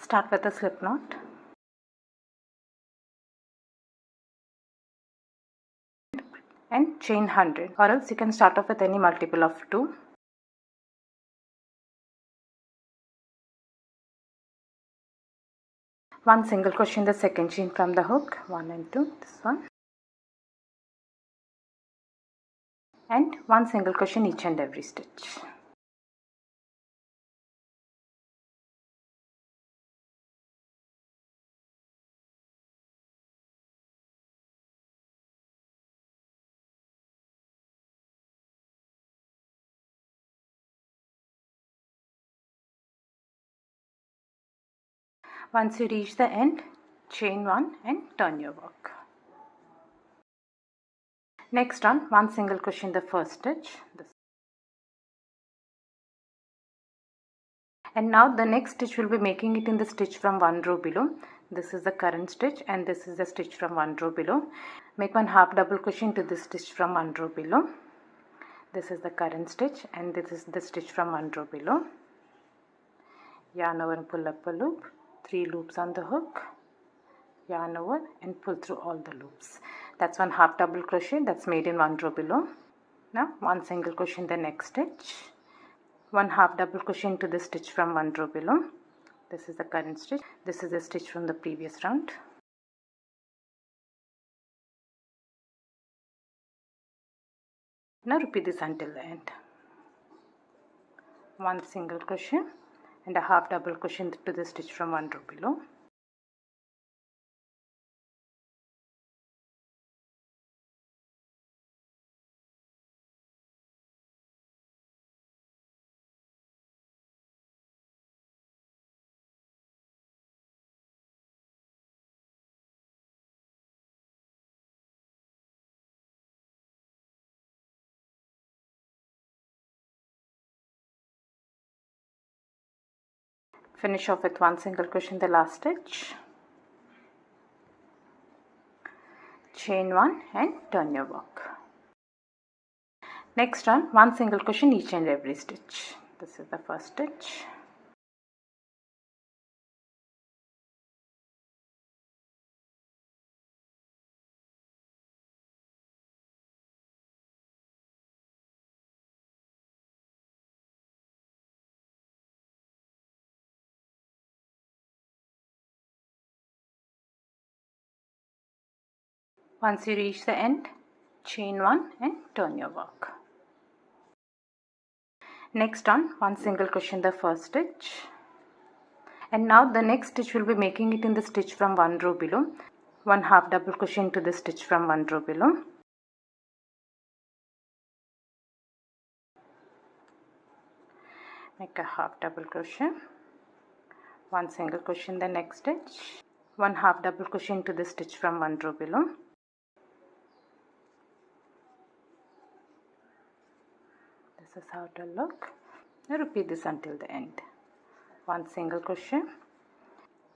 Start with a slip knot. And chain 100, or else you can start off with any multiple of 2. One single crochet in the second chain from the hook, 1 and 2, this one, and one single crochet in each and every stitch. Once you reach the end, chain 1 and turn your work. Next one single crochet in the first stitch, and now the next stitch will be making it in the stitch from one row below. This is the current stitch and this is the stitch from one row below. Make one half double crochet into this stitch from one row below. This is the current stitch and this is the stitch from one row below. Yarn over and pull up a loop, 3 loops on the hook, yarn over and pull through all the loops. That's one half double crochet that's made in one row below. Now one single crochet in the next stitch, one half double crochet into the stitch from one row below. This is the current stitch, this is the stitch from the previous round. Now repeat this until the end. One single crochet and a half double crochet into the stitch from one row below. Finish off with one single crochet in the last stitch, chain 1 and turn your work. Next one single crochet in each and every stitch. This is the first stitch, once you reach the end, chain 1 and turn your work. Next one single crochet in the first stitch, and now the next stitch will be making it in the stitch from one row below. One half double crochet into the stitch from one row below. Make a half double crochet, one single crochet in the next stitch, one half double crochet into the stitch from one row below. This is how it will look. Now repeat this until the end. One single crochet,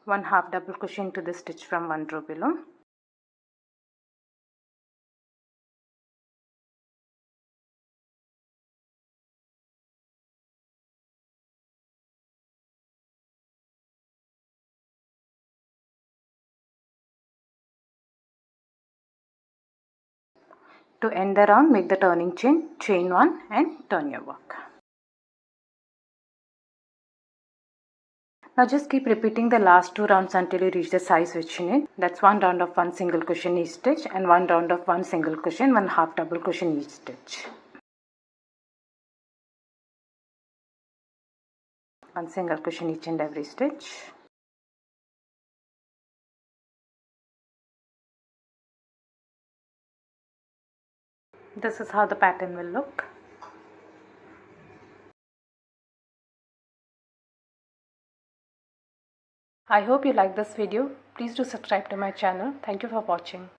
one half double crochet into the stitch from one row below. To end the round, make the turning chain, chain 1 and turn your work. Now just keep repeating the last 2 rounds until you reach the size which you need. That's one round of one single crochet in each stitch and one round of one single crochet and one half double crochet in each stitch. One single crochet in each and every stitch. This is how the pattern will look. I hope you like this video. Please do subscribe to my channel. Thank you for watching.